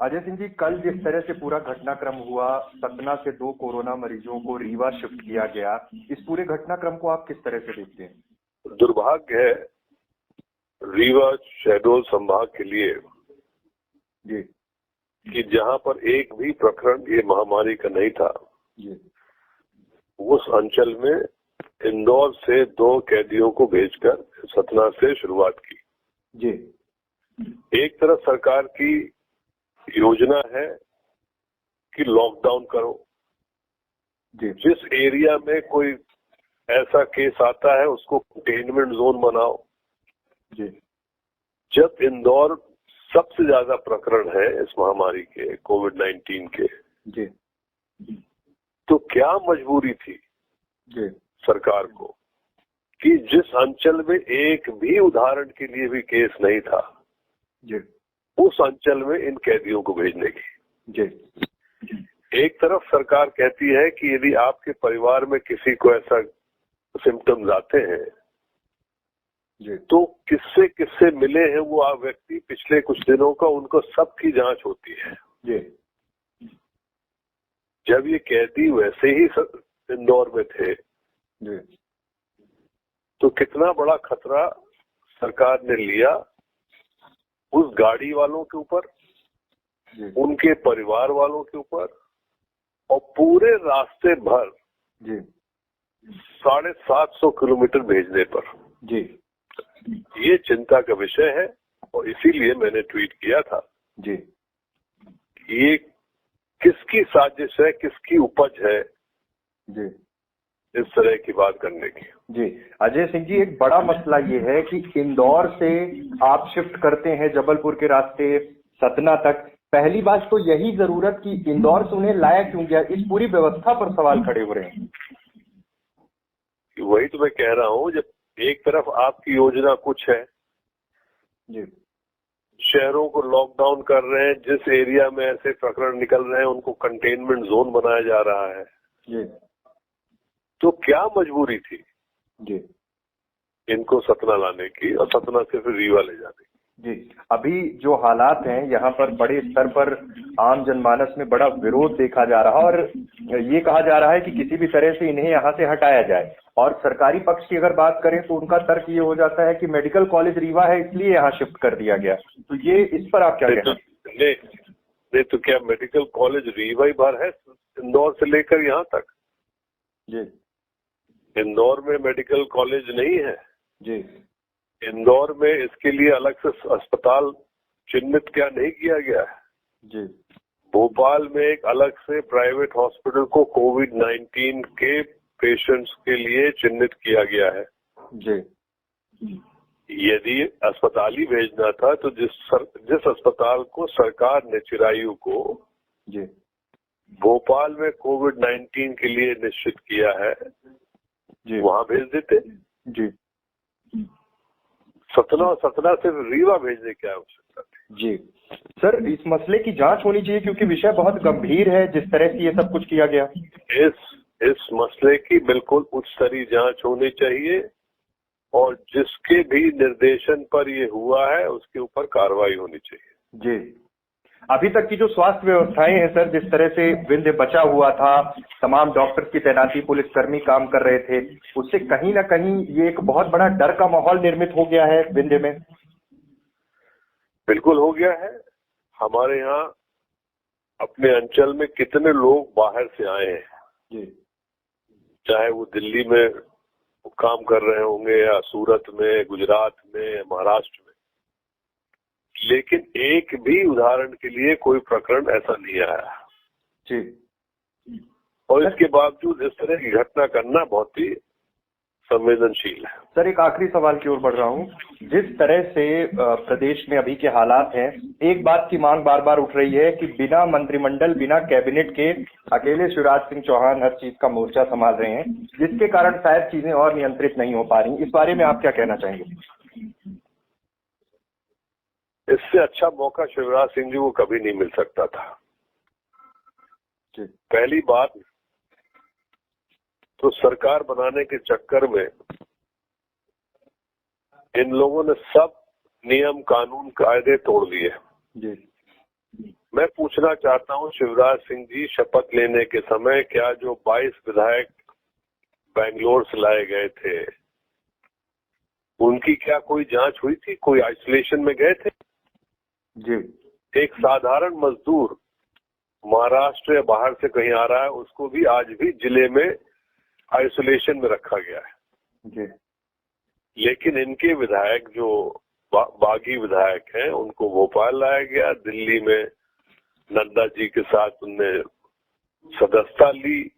अजय सिंह जी, कल जिस तरह से पूरा घटनाक्रम हुआ, सतना से 2 कोरोना मरीजों को रीवा शिफ्ट किया गया, इस पूरे घटनाक्रम को आप किस तरह से देखते हैं? दुर्भाग्य है रीवा शहडोल संभाग के लिए जी कि जहां पर एक भी प्रकरण ये महामारी का नहीं था जी उस अंचल में इंदौर से 2 कैदियों को भेजकर सतना से शुरुआत की। जी एक तरफ सरकार की योजना है कि लॉकडाउन करो, जी जिस एरिया में कोई ऐसा केस आता है उसको कंटेनमेंट जोन बनाओ। जी जब इंदौर सबसे ज्यादा प्रकरण है इस महामारी के कोविड-19 के, जी तो क्या मजबूरी थी जी सरकार को कि जिस अंचल में एक भी उदाहरण के लिए भी केस नहीं था जी उस अंचल में इन कैदियों को भेजने की। जी एक तरफ सरकार कहती है कि यदि आपके परिवार में किसी को ऐसा सिम्टम्स आते हैं जी तो किससे किससे मिले हैं वो आप व्यक्ति पिछले कुछ दिनों का, उनको सबकी जांच होती है। जी जब ये कैदी वैसे ही इंदौर में थे जी तो कितना बड़ा खतरा सरकार ने लिया उस गाड़ी वालों के ऊपर, जी उनके परिवार वालों के ऊपर, और पूरे रास्ते भर जी 750 किलोमीटर भेजने पर। जी ये चिंता का विषय है और इसीलिए मैंने ट्वीट किया था जी कि ये किसकी साजिश है, किसकी उपज है जी इस तरह की बात करने की। जी अजय सिंह जी, एक बड़ा मसला ये है कि इंदौर से आप शिफ्ट करते हैं जबलपुर के रास्ते सतना तक। पहली बात तो यही जरूरत कि इंदौर से उन्हें लाया क्यों गया, इस पूरी व्यवस्था पर सवाल खड़े हो रहे हैं। वही तो मैं कह रहा हूँ, जब एक तरफ आपकी योजना कुछ है, जी शहरों को लॉकडाउन कर रहे हैं, जिस एरिया में ऐसे प्रकरण निकल रहे हैं उनको कंटेनमेंट जोन बनाया जा रहा है, जी तो क्या मजबूरी थी जी इनको सतना लाने की और सतना से फिर रीवा ले जाने की? जी अभी जो हालात हैं यहाँ पर बड़े स्तर पर आम जनमानस में बड़ा विरोध देखा जा रहा है और ये कहा जा रहा है कि किसी भी तरह से इन्हें यहाँ से हटाया जाए। और सरकारी पक्ष की अगर बात करें तो उनका तर्क ये हो जाता है कि मेडिकल कॉलेज रीवा है इसलिए यहाँ शिफ्ट कर दिया गया। तो ये इस पर आप क्या कहना? नहीं तो क्या मेडिकल कॉलेज रीवा ही भर है इंदौर से लेकर यहाँ तक? जी इंदौर में मेडिकल कॉलेज नहीं है। जी इंदौर में इसके लिए अलग से अस्पताल चिन्हित क्या नहीं किया गया है? जी भोपाल में एक अलग से प्राइवेट हॉस्पिटल को कोविड-19 के पेशेंट्स के लिए चिन्हित किया गया है। जी यदि अस्पताल ही भेजना था तो जिस अस्पताल को सरकार ने चिरायु को जी भोपाल में कोविड-19 के लिए निश्चित किया है जी वहां भेज देते। जी सतना से रीवा भेजने की आवश्यकता थी? जी सर, इस मसले की जांच होनी चाहिए क्योंकि विषय बहुत गंभीर है जिस तरह से ये सब कुछ किया गया। इस मसले की बिल्कुल उच्च स्तरीय जांच होनी चाहिए और जिसके भी निर्देशन पर ये हुआ है उसके ऊपर कार्रवाई होनी चाहिए। जी अभी तक की जो स्वास्थ्य व्यवस्थाएं हैं सर, जिस तरह से विंध्य बचा हुआ था, तमाम डॉक्टर की तैनाती, पुलिसकर्मी काम कर रहे थे, उससे कहीं ना कहीं ये एक बहुत बड़ा डर का माहौल निर्मित हो गया है विंध्य में। बिल्कुल हो गया है। हमारे यहाँ अपने अंचल में कितने लोग बाहर से आए हैं, जी चाहे वो दिल्ली में काम कर रहे होंगे या सूरत में, गुजरात में, महाराष्ट्र में, लेकिन एक भी उदाहरण के लिए कोई प्रकरण ऐसा नहीं आया। जी और इसके बावजूद इस तरह की घटना करना बहुत ही संवेदनशील है। सर, एक आखिरी सवाल की ओर बढ़ रहा हूँ। जिस तरह से प्रदेश में अभी के हालात हैं, एक बात की मांग बार बार उठ रही है कि बिना मंत्रिमंडल, बिना कैबिनेट के अकेले शिवराज सिंह चौहान हर चीज का मोर्चा संभाल रहे हैं, जिसके कारण शायद चीजें और नियंत्रित नहीं हो पा रही। इस बारे में आप क्या कहना चाहेंगे? इससे अच्छा मौका शिवराज सिंह जी को कभी नहीं मिल सकता था। पहली बात तो सरकार बनाने के चक्कर में इन लोगों ने सब नियम कानून कायदे तोड़ दिए। जी मैं पूछना चाहता हूं, शिवराज सिंह जी शपथ लेने के समय क्या जो 22 विधायक बेंगलोर से लाए गए थे, उनकी क्या कोई जांच हुई थी? कोई आइसोलेशन में गए थे? जी। एक साधारण मजदूर महाराष्ट्र या बाहर से कहीं आ रहा है, उसको भी आज भी जिले में आइसोलेशन में रखा गया है। जी। लेकिन इनके विधायक जो बागी विधायक हैं, उनको भोपाल लाया गया, दिल्ली में नड्डा जी के साथ उनने सदस्यता ली,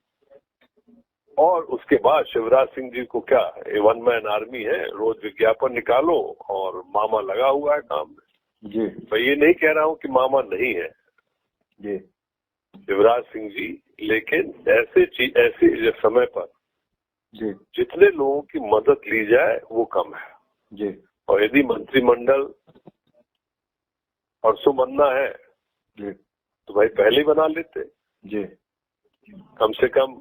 और उसके बाद शिवराज सिंह जी को क्या, वन मैन आर्मी है, रोज विज्ञापन निकालो और मामा लगा हुआ है काम में। जी। मैं ये नहीं कह रहा हूं कि मामा नहीं है जी। शिवराज सिंह जी, लेकिन ऐसे समय पर जी। जितने लोगों की मदद ली जाए वो कम है। जी। और यदि मंत्रिमंडल और सुमन्ना है जी। तो भाई पहले ही बना लेते। जी। कम से कम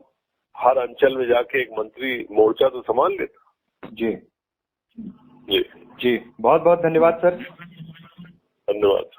हर अंचल में जाके एक मंत्री मोर्चा तो संभाल लेता। जी। जी जी, बहुत बहुत धन्यवाद सर। धन्यवाद।